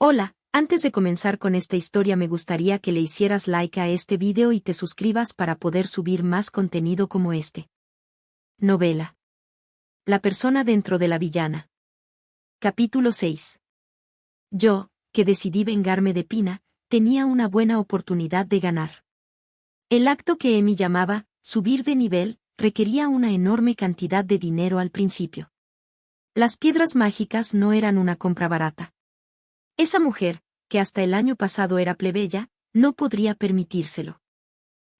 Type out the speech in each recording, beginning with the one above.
Hola, antes de comenzar con esta historia me gustaría que le hicieras like a este video y te suscribas para poder subir más contenido como este. Novela. La persona dentro de la villana. Capítulo 6. Yo, que decidí vengarme de Pina, tenía una buena oportunidad de ganar. El acto que Emi llamaba subir de nivel requería una enorme cantidad de dinero al principio. Las piedras mágicas no eran una compra barata. Esa mujer, que hasta el año pasado era plebeya, no podría permitírselo.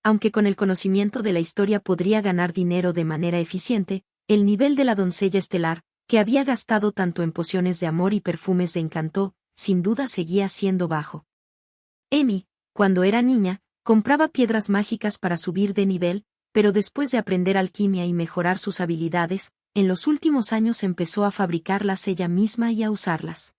Aunque con el conocimiento de la historia podría ganar dinero de manera eficiente, el nivel de la doncella estelar, que había gastado tanto en pociones de amor y perfumes de encanto, sin duda seguía siendo bajo. Emi, cuando era niña, compraba piedras mágicas para subir de nivel, pero después de aprender alquimia y mejorar sus habilidades, en los últimos años empezó a fabricarlas ella misma y a usarlas.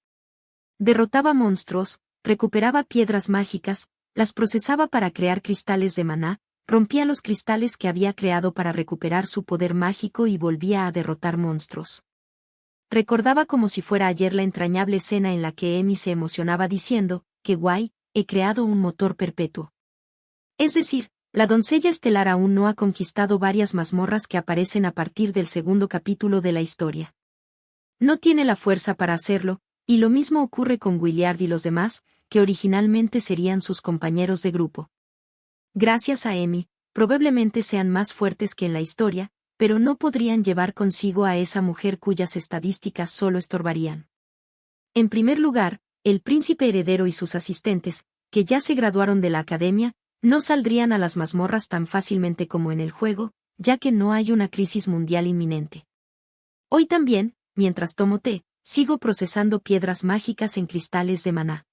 Derrotaba monstruos, recuperaba piedras mágicas, las procesaba para crear cristales de maná, rompía los cristales que había creado para recuperar su poder mágico y volvía a derrotar monstruos. Recordaba como si fuera ayer la entrañable escena en la que Emi se emocionaba diciendo, ¡qué guay, he creado un motor perpetuo! Es decir, la doncella estelar aún no ha conquistado varias mazmorras que aparecen a partir del segundo capítulo de la historia. No tiene la fuerza para hacerlo, y lo mismo ocurre con Williard y los demás, que originalmente serían sus compañeros de grupo. Gracias a Emi, probablemente sean más fuertes que en la historia, pero no podrían llevar consigo a esa mujer cuyas estadísticas solo estorbarían. En primer lugar, el príncipe heredero y sus asistentes, que ya se graduaron de la academia, no saldrían a las mazmorras tan fácilmente como en el juego, ya que no hay una crisis mundial inminente. Hoy también, mientras tomo té, sigo procesando piedras mágicas en cristales de maná.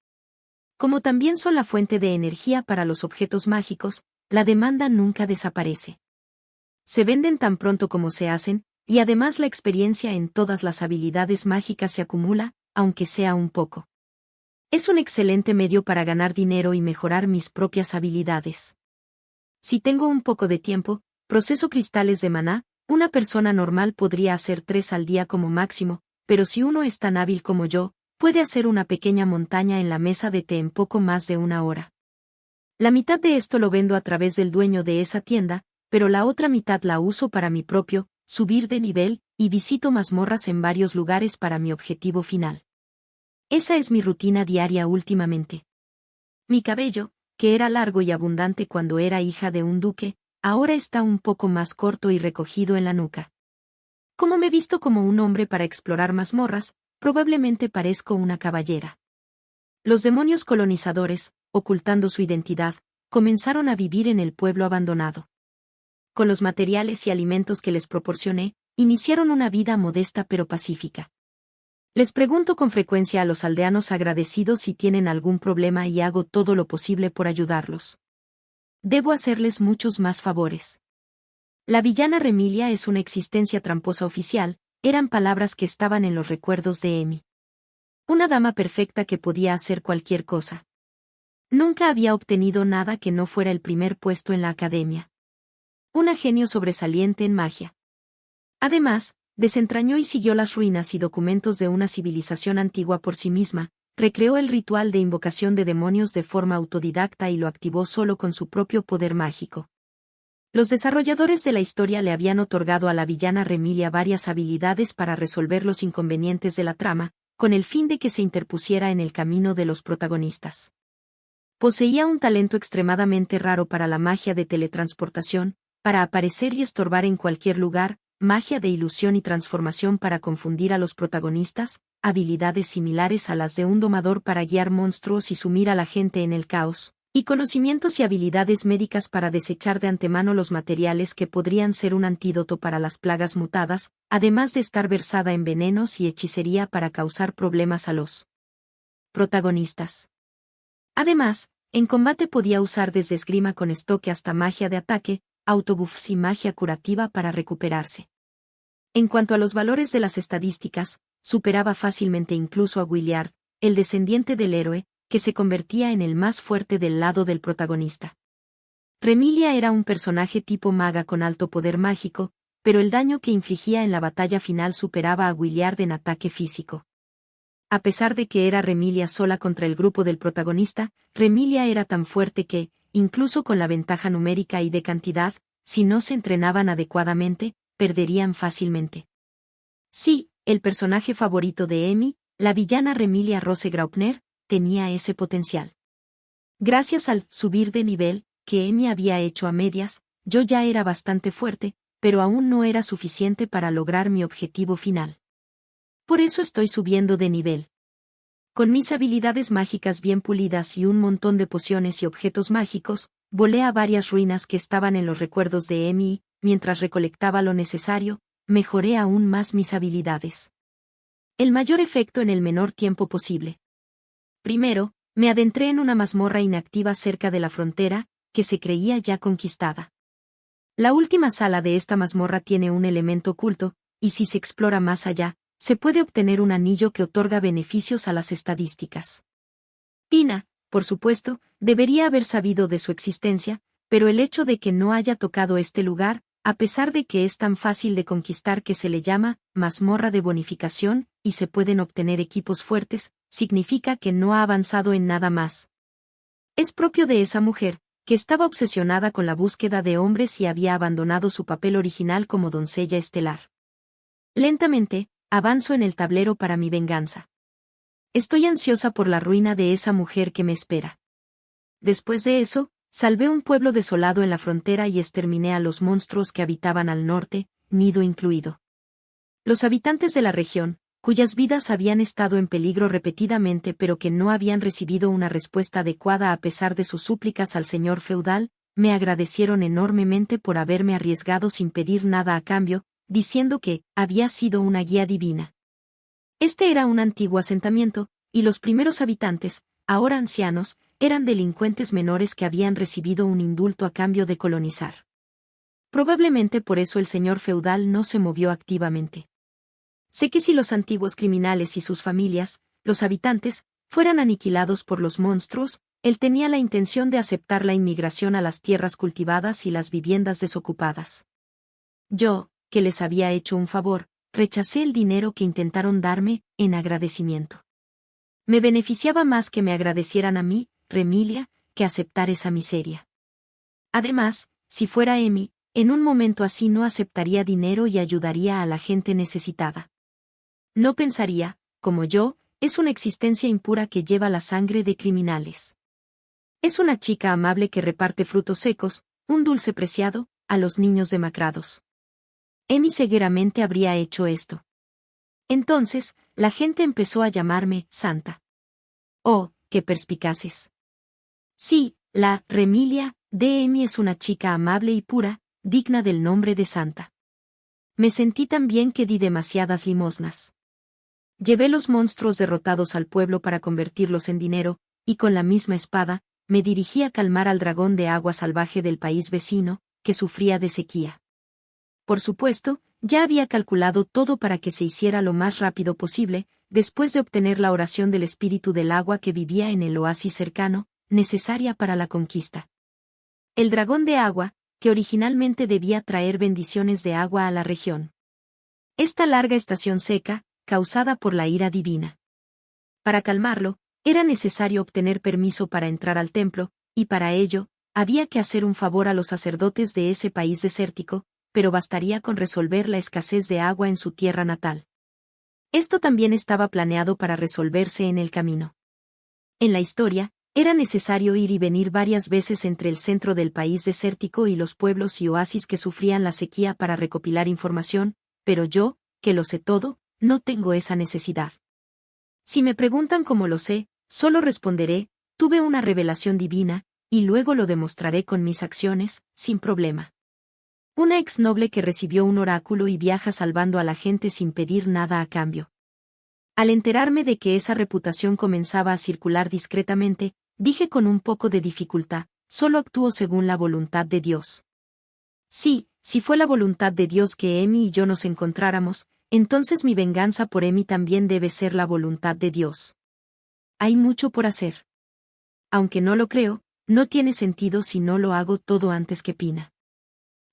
Como también son la fuente de energía para los objetos mágicos, la demanda nunca desaparece. Se venden tan pronto como se hacen, y además la experiencia en todas las habilidades mágicas se acumula, aunque sea un poco. Es un excelente medio para ganar dinero y mejorar mis propias habilidades. Si tengo un poco de tiempo, proceso cristales de maná. Una persona normal podría hacer 3 al día como máximo, pero si uno es tan hábil como yo, puede hacer una pequeña montaña en la mesa de té en poco más de una hora. La mitad de esto lo vendo a través del dueño de esa tienda, pero la otra mitad la uso para mi propio, subir de nivel, y visito mazmorras en varios lugares para mi objetivo final. Esa es mi rutina diaria últimamente. Mi cabello, que era largo y abundante cuando era hija de un duque, ahora está un poco más corto y recogido en la nuca. Como me visto como un hombre para explorar mazmorras, probablemente parezco una caballera. Los demonios colonizadores, ocultando su identidad, comenzaron a vivir en el pueblo abandonado. Con los materiales y alimentos que les proporcioné, iniciaron una vida modesta pero pacífica. Les pregunto con frecuencia a los aldeanos agradecidos si tienen algún problema y hago todo lo posible por ayudarlos. Debo hacerles muchos más favores. La villana Remilia es una existencia tramposa oficial, eran palabras que estaban en los recuerdos de Emi. Una dama perfecta que podía hacer cualquier cosa. Nunca había obtenido nada que no fuera el primer puesto en la academia. Una genio sobresaliente en magia. Además, desentrañó y siguió las ruinas y documentos de una civilización antigua por sí misma, recreó el ritual de invocación de demonios de forma autodidacta y lo activó solo con su propio poder mágico. Los desarrolladores de la historia le habían otorgado a la villana Remilia varias habilidades para resolver los inconvenientes de la trama, con el fin de que se interpusiera en el camino de los protagonistas. Poseía un talento extremadamente raro para la magia de teletransportación, para aparecer y estorbar en cualquier lugar, magia de ilusión y transformación para confundir a los protagonistas, habilidades similares a las de un domador para guiar monstruos y sumir a la gente en el caos, y conocimientos y habilidades médicas para desechar de antemano los materiales que podrían ser un antídoto para las plagas mutadas, además de estar versada en venenos y hechicería para causar problemas a los protagonistas. Además, en combate podía usar desde esgrima con estoque hasta magia de ataque, autobuffs y magia curativa para recuperarse. En cuanto a los valores de las estadísticas, superaba fácilmente incluso a Williard, el descendiente del héroe, que se convertía en el más fuerte del lado del protagonista. Remilia era un personaje tipo maga con alto poder mágico, pero el daño que infligía en la batalla final superaba a Williard en ataque físico. A pesar de que era Remilia sola contra el grupo del protagonista, Remilia era tan fuerte que, incluso con la ventaja numérica y de cantidad, si no se entrenaban adecuadamente, perderían fácilmente. Sí, el personaje favorito de Emi, la villana Remilia Rose Graupner, tenía ese potencial. Gracias al subir de nivel, que Emi había hecho a medias, yo ya era bastante fuerte, pero aún no era suficiente para lograr mi objetivo final. Por eso estoy subiendo de nivel. Con mis habilidades mágicas bien pulidas y un montón de pociones y objetos mágicos, volé a varias ruinas que estaban en los recuerdos de Emi y, mientras recolectaba lo necesario, mejoré aún más mis habilidades. El mayor efecto en el menor tiempo posible. Primero, me adentré en una mazmorra inactiva cerca de la frontera, que se creía ya conquistada. La última sala de esta mazmorra tiene un elemento oculto, y si se explora más allá, se puede obtener un anillo que otorga beneficios a las estadísticas. Pina, por supuesto, debería haber sabido de su existencia, pero el hecho de que no haya tocado este lugar, a pesar de que es tan fácil de conquistar que se le llama mazmorra de bonificación, y se pueden obtener equipos fuertes, significa que no ha avanzado en nada más. Es propio de esa mujer, que estaba obsesionada con la búsqueda de hombres y había abandonado su papel original como doncella estelar. Lentamente, avanzo en el tablero para mi venganza. Estoy ansiosa por la ruina de esa mujer que me espera. Después de eso, salvé un pueblo desolado en la frontera y exterminé a los monstruos que habitaban al norte, Nido incluido. Los habitantes de la región, cuyas vidas habían estado en peligro repetidamente pero que no habían recibido una respuesta adecuada a pesar de sus súplicas al señor feudal, me agradecieron enormemente por haberme arriesgado sin pedir nada a cambio, diciendo que había sido una guía divina. Este era un antiguo asentamiento, y los primeros habitantes, ahora ancianos, eran delincuentes menores que habían recibido un indulto a cambio de colonizar. Probablemente por eso el señor feudal no se movió activamente. Sé que si los antiguos criminales y sus familias, los habitantes, fueran aniquilados por los monstruos, él tenía la intención de aceptar la inmigración a las tierras cultivadas y las viviendas desocupadas. Yo, que les había hecho un favor, rechacé el dinero que intentaron darme, en agradecimiento. Me beneficiaba más que me agradecieran a mí, Remilia, que aceptar esa miseria. Además, si fuera Emi, en un momento así no aceptaría dinero y ayudaría a la gente necesitada. No pensaría, como yo, es una existencia impura que lleva la sangre de criminales. Es una chica amable que reparte frutos secos, un dulce preciado, a los niños demacrados. Emi cegueramente habría hecho esto. Entonces, la gente empezó a llamarme Santa. Oh, qué perspicaces. Sí, la Remilia de Emi es una chica amable y pura, digna del nombre de Santa. Me sentí tan bien que di demasiadas limosnas. Llevé los monstruos derrotados al pueblo para convertirlos en dinero, y con la misma espada, me dirigí a calmar al dragón de agua salvaje del país vecino, que sufría de sequía. Por supuesto, ya había calculado todo para que se hiciera lo más rápido posible, después de obtener la oración del espíritu del agua que vivía en el oasis cercano, necesaria para la conquista. El dragón de agua, que originalmente debía traer bendiciones de agua a la región. Esta larga estación seca, causada por la ira divina. Para calmarlo, era necesario obtener permiso para entrar al templo, y para ello, había que hacer un favor a los sacerdotes de ese país desértico, pero bastaría con resolver la escasez de agua en su tierra natal. Esto también estaba planeado para resolverse en el camino. En la historia, era necesario ir y venir varias veces entre el centro del país desértico y los pueblos y oasis que sufrían la sequía para recopilar información, pero yo, que lo sé todo, no tengo esa necesidad. Si me preguntan cómo lo sé, solo responderé, tuve una revelación divina, y luego lo demostraré con mis acciones, sin problema. Una ex noble que recibió un oráculo y viaja salvando a la gente sin pedir nada a cambio. Al enterarme de que esa reputación comenzaba a circular discretamente, dije con un poco de dificultad, solo actúo según la voluntad de Dios. Sí, si fue la voluntad de Dios que Emi y yo nos encontráramos, entonces mi venganza por Emi también debe ser la voluntad de Dios. Hay mucho por hacer. Aunque no lo creo, no tiene sentido si no lo hago todo antes que Pina.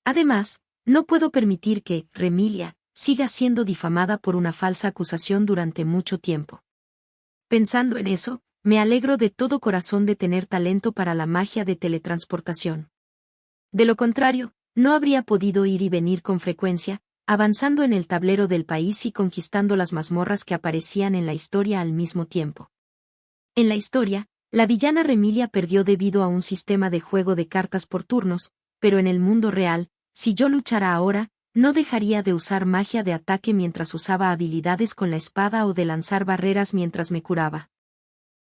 Además, no puedo permitir que, Remilia, siga siendo difamada por una falsa acusación durante mucho tiempo. Pensando en eso, me alegro de todo corazón de tener talento para la magia de teletransportación. De lo contrario, no habría podido ir y venir con frecuencia, avanzando en el tablero del país y conquistando las mazmorras que aparecían en la historia al mismo tiempo. En la historia, la villana Remilia perdió debido a un sistema de juego de cartas por turnos, pero en el mundo real, si yo luchara ahora, no dejaría de usar magia de ataque mientras usaba habilidades con la espada o de lanzar barreras mientras me curaba.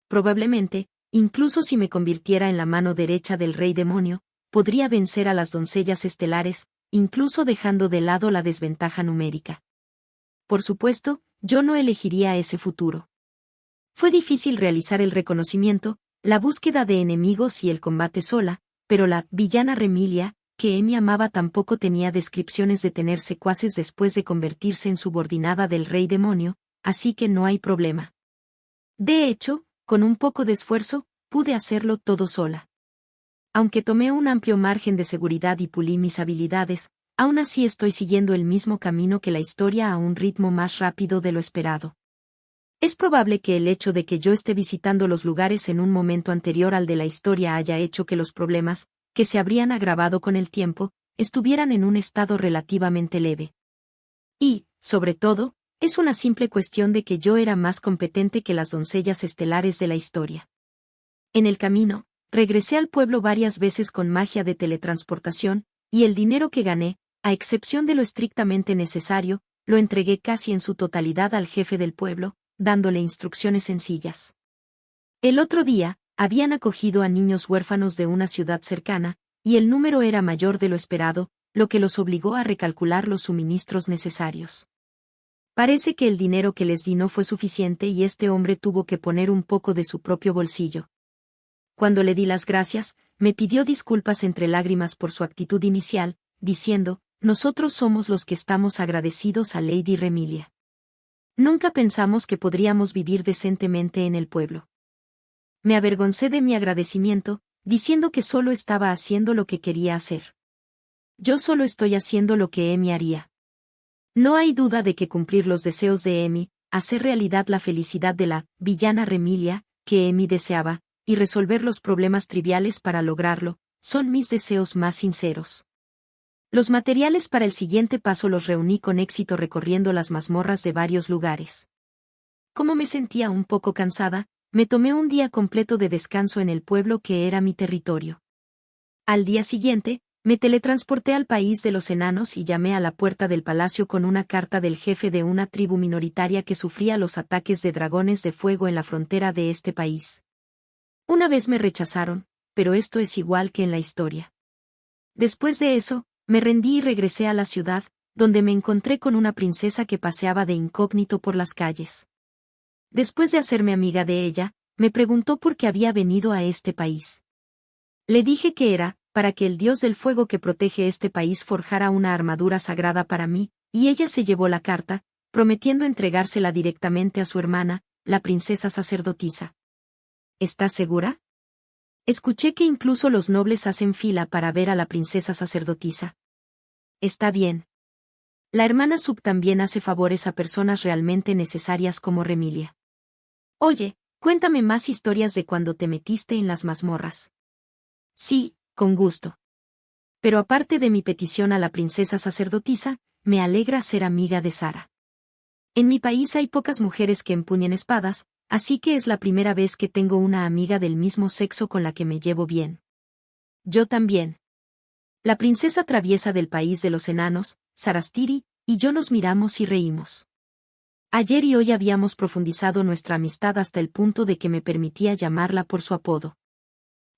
Probablemente, incluso si me convirtiera en la mano derecha del rey demonio, podría vencer a las doncellas estelares, incluso dejando de lado la desventaja numérica. Por supuesto, yo no elegiría ese futuro. Fue difícil realizar el reconocimiento, la búsqueda de enemigos y el combate sola, pero la villana Remilia, que Emi amaba, tampoco tenía descripciones de tener secuaces después de convertirse en subordinada del rey demonio, así que no hay problema. De hecho, con un poco de esfuerzo, pude hacerlo todo sola. Aunque tomé un amplio margen de seguridad y pulí mis habilidades, aún así estoy siguiendo el mismo camino que la historia a un ritmo más rápido de lo esperado. Es probable que el hecho de que yo esté visitando los lugares en un momento anterior al de la historia haya hecho que los problemas, que se habrían agravado con el tiempo, estuvieran en un estado relativamente leve. Y, sobre todo, es una simple cuestión de que yo era más competente que las doncellas estelares de la historia. En el camino, regresé al pueblo varias veces con magia de teletransportación, y el dinero que gané, a excepción de lo estrictamente necesario, lo entregué casi en su totalidad al jefe del pueblo, dándole instrucciones sencillas. El otro día, habían acogido a niños huérfanos de una ciudad cercana, y el número era mayor de lo esperado, lo que los obligó a recalcular los suministros necesarios. Parece que el dinero que les di no fue suficiente y este hombre tuvo que poner un poco de su propio bolsillo. Cuando le di las gracias, me pidió disculpas entre lágrimas por su actitud inicial, diciendo, «Nosotros somos los que estamos agradecidos a Lady Remilia. Nunca pensamos que podríamos vivir decentemente en el pueblo». Me avergoncé de mi agradecimiento, diciendo que solo estaba haciendo lo que quería hacer. Yo solo estoy haciendo lo que Emi haría. No hay duda de que cumplir los deseos de Emi, hacer realidad la felicidad de la villana Remilia, que Emi deseaba, y resolver los problemas triviales para lograrlo, son mis deseos más sinceros. Los materiales para el siguiente paso los reuní con éxito recorriendo las mazmorras de varios lugares. Como me sentía un poco cansada, me tomé un día completo de descanso en el pueblo que era mi territorio. Al día siguiente, me teletransporté al país de los enanos y llamé a la puerta del palacio con una carta del jefe de una tribu minoritaria que sufría los ataques de dragones de fuego en la frontera de este país. Una vez me rechazaron, pero esto es igual que en la historia. Después de eso, me rendí y regresé a la ciudad, donde me encontré con una princesa que paseaba de incógnito por las calles. Después de hacerme amiga de ella, me preguntó por qué había venido a este país. Le dije que era, para que el dios del fuego que protege este país forjara una armadura sagrada para mí, y ella se llevó la carta, prometiendo entregársela directamente a su hermana, la princesa sacerdotisa. ¿Estás segura? Escuché que incluso los nobles hacen fila para ver a la princesa sacerdotisa. Está bien. La hermana Sub también hace favores a personas realmente necesarias como Remilia. Oye, cuéntame más historias de cuando te metiste en las mazmorras. Sí, con gusto. Pero aparte de mi petición a la princesa sacerdotisa, me alegra ser amiga de Sara. En mi país hay pocas mujeres que empuñen espadas, así que es la primera vez que tengo una amiga del mismo sexo con la que me llevo bien. Yo también. La princesa traviesa del país de los enanos, Sarastiri, y yo nos miramos y reímos. Ayer y hoy habíamos profundizado nuestra amistad hasta el punto de que me permitía llamarla por su apodo.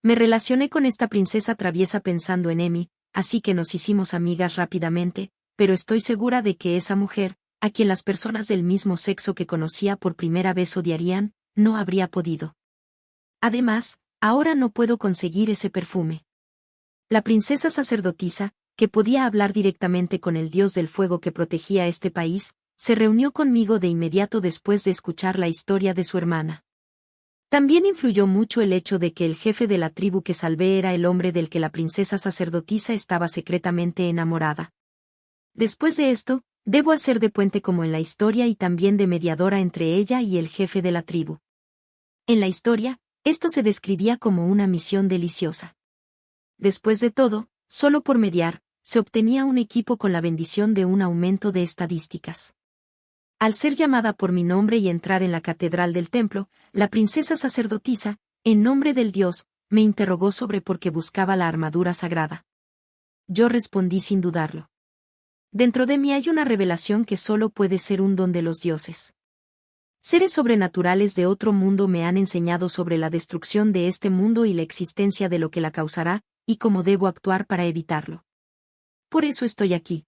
Me relacioné con esta princesa traviesa pensando en Emi, así que nos hicimos amigas rápidamente, pero estoy segura de que esa mujer, a quien las personas del mismo sexo que conocía por primera vez odiarían, no habría podido. Además, ahora no puedo conseguir ese perfume. La princesa sacerdotisa, que podía hablar directamente con el dios del fuego que protegía este país, se reunió conmigo de inmediato después de escuchar la historia de su hermana. También influyó mucho el hecho de que el jefe de la tribu que salvé era el hombre del que la princesa sacerdotisa estaba secretamente enamorada. Después de esto, debo hacer de puente como en la historia y también de mediadora entre ella y el jefe de la tribu. En la historia, esto se describía como una misión deliciosa. Después de todo, solo por mediar, se obtenía un equipo con la bendición de un aumento de estadísticas. Al ser llamada por mi nombre y entrar en la catedral del templo, la princesa sacerdotisa, en nombre del dios, me interrogó sobre por qué buscaba la armadura sagrada. Yo respondí sin dudarlo. Dentro de mí hay una revelación que solo puede ser un don de los dioses. Seres sobrenaturales de otro mundo me han enseñado sobre la destrucción de este mundo y la existencia de lo que la causará, y cómo debo actuar para evitarlo. Por eso estoy aquí.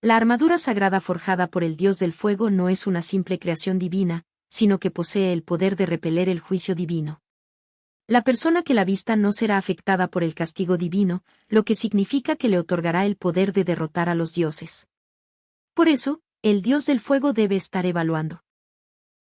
La armadura sagrada forjada por el Dios del Fuego no es una simple creación divina, sino que posee el poder de repeler el juicio divino. La persona que la vista no será afectada por el castigo divino, lo que significa que le otorgará el poder de derrotar a los dioses. Por eso, el Dios del Fuego debe estar evaluando.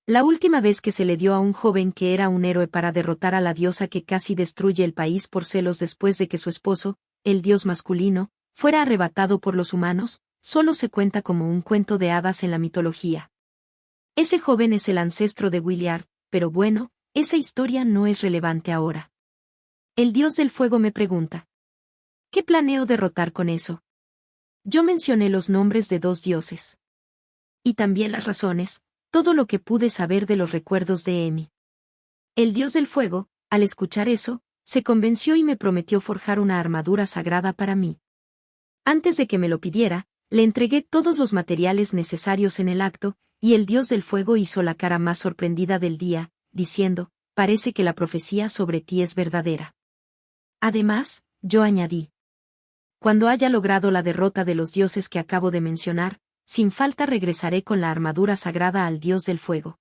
La última vez que se le dio a un joven que era un héroe para derrotar a la diosa que casi destruye el país por celos después de que su esposo, el dios masculino, fuera arrebatado por los humanos, solo se cuenta como un cuento de hadas en la mitología. Ese joven es el ancestro de Williard, pero bueno, esa historia no es relevante ahora. El dios del fuego me pregunta: ¿qué planeo derrotar con eso? Yo mencioné los nombres de 2 dioses. Y también las razones, todo lo que pude saber de los recuerdos de Emi. El dios del fuego, al escuchar eso, se convenció y me prometió forjar una armadura sagrada para mí. Antes de que me lo pidiera, le entregué todos los materiales necesarios en el acto, y el dios del fuego hizo la cara más sorprendida del día, diciendo: parece que la profecía sobre ti es verdadera. Además, yo añadí: cuando haya logrado la derrota de los dioses que acabo de mencionar, sin falta regresaré con la armadura sagrada al dios del fuego.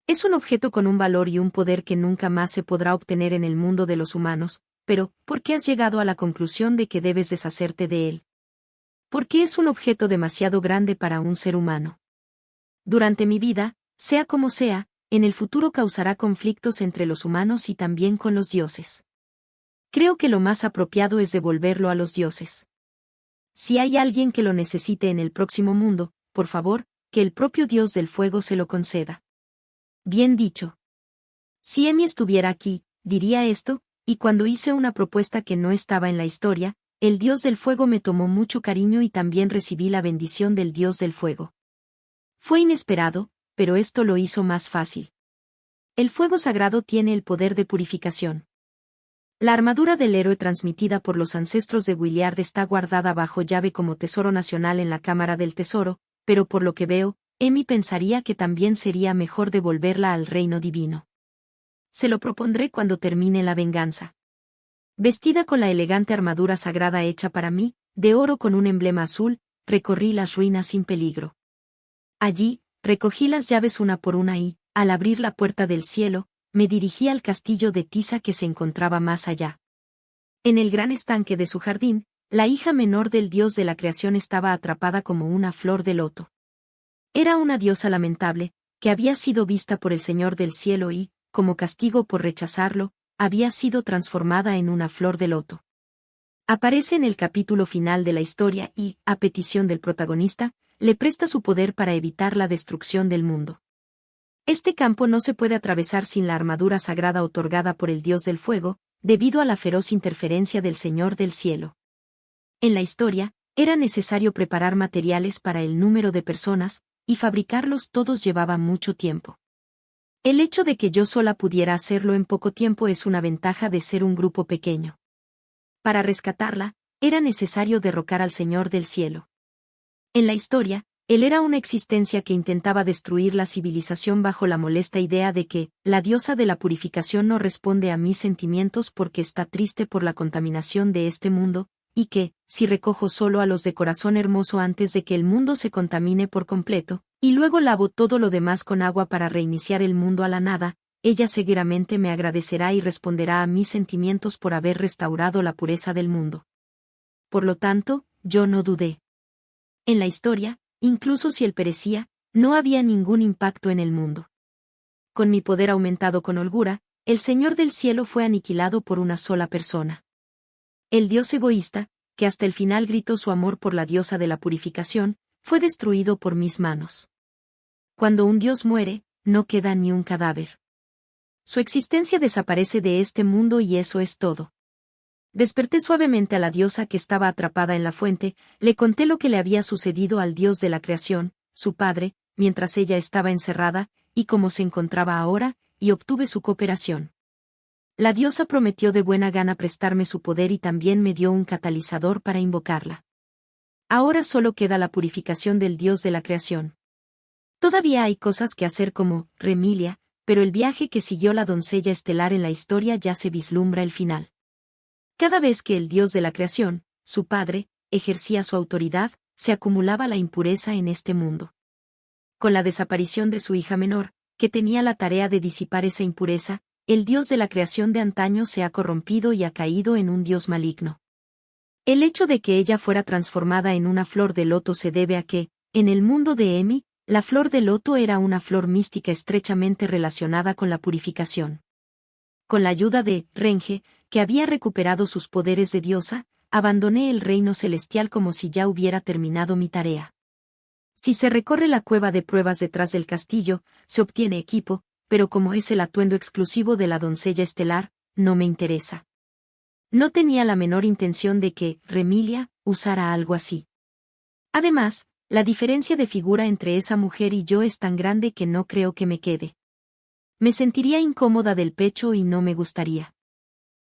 Es un objeto con un valor y un poder que nunca más se podrá obtener en el mundo de los humanos, pero, ¿por qué has llegado a la conclusión de que debes deshacerte de él? Porque es un objeto demasiado grande para un ser humano. Durante mi vida, sea como sea, en el futuro causará conflictos entre los humanos y también con los dioses. Creo que lo más apropiado es devolverlo a los dioses. Si hay alguien que lo necesite en el próximo mundo, por favor, que el propio Dios del Fuego se lo conceda. Bien dicho. Si Emi estuviera aquí, diría esto, y cuando hice una propuesta que no estaba en la historia, el Dios del Fuego me tomó mucho cariño y también recibí la bendición del Dios del Fuego. Fue inesperado, pero esto lo hizo más fácil. El fuego sagrado tiene el poder de purificación. La armadura del héroe transmitida por los ancestros de Williard está guardada bajo llave como tesoro nacional en la Cámara del Tesoro, pero por lo que veo, Emi pensaría que también sería mejor devolverla al reino divino. Se lo propondré cuando termine la venganza. Vestida con la elegante armadura sagrada hecha para mí, de oro con un emblema azul, recorrí las ruinas sin peligro. Allí, recogí las llaves una por una y, al abrir la puerta del cielo, me dirigí al castillo de Tisa que se encontraba más allá. En el gran estanque de su jardín, la hija menor del dios de la creación estaba atrapada como una flor de loto. Era una diosa lamentable, que había sido vista por el Señor del cielo y, como castigo por rechazarlo, había sido transformada en una flor de loto. Aparece en el capítulo final de la historia y, a petición del protagonista, le presta su poder para evitar la destrucción del mundo. Este campo no se puede atravesar sin la armadura sagrada otorgada por el Dios del Fuego, debido a la feroz interferencia del Señor del Cielo. En la historia, era necesario preparar materiales para el número de personas, y fabricarlos todos llevaba mucho tiempo. El hecho de que yo sola pudiera hacerlo en poco tiempo es una ventaja de ser un grupo pequeño. Para rescatarla, era necesario derrocar al Señor del Cielo. En la historia, él era una existencia que intentaba destruir la civilización bajo la molesta idea de que, la diosa de la purificación no responde a mis sentimientos porque está triste por la contaminación de este mundo, y que, si recojo solo a los de corazón hermoso antes de que el mundo se contamine por completo, y luego lavo todo lo demás con agua para reiniciar el mundo a la nada, ella seguramente me agradecerá y responderá a mis sentimientos por haber restaurado la pureza del mundo. Por lo tanto, yo no dudé. En la historia, incluso si él perecía, no había ningún impacto en el mundo. Con mi poder aumentado con holgura, el Señor del Cielo fue aniquilado por una sola persona. El dios egoísta, que hasta el final gritó su amor por la diosa de la purificación, fue destruido por mis manos. Cuando un dios muere, no queda ni un cadáver. Su existencia desaparece de este mundo y eso es todo. Desperté suavemente a la diosa que estaba atrapada en la fuente, le conté lo que le había sucedido al dios de la creación, su padre, mientras ella estaba encerrada, y cómo se encontraba ahora, y obtuve su cooperación. La diosa prometió de buena gana prestarme su poder y también me dio un catalizador para invocarla. Ahora solo queda la purificación del dios de la creación. Todavía hay cosas que hacer como Remilia, pero el viaje que siguió la doncella estelar en la historia ya se vislumbra el final. Cada vez que el dios de la creación, su padre, ejercía su autoridad, se acumulaba la impureza en este mundo. Con la desaparición de su hija menor, que tenía la tarea de disipar esa impureza, el dios de la creación de antaño se ha corrompido y ha caído en un dios maligno. El hecho de que ella fuera transformada en una flor de loto se debe a que, en el mundo de Emi, la flor de loto era una flor mística estrechamente relacionada con la purificación. Con la ayuda de Renge, que había recuperado sus poderes de diosa, abandoné el reino celestial como si ya hubiera terminado mi tarea. Si se recorre la cueva de pruebas detrás del castillo, se obtiene equipo, pero como es el atuendo exclusivo de la doncella estelar, no me interesa. No tenía la menor intención de que Remilia usara algo así. Además, la diferencia de figura entre esa mujer y yo es tan grande que no creo que me quede. Me sentiría incómoda del pecho y no me gustaría.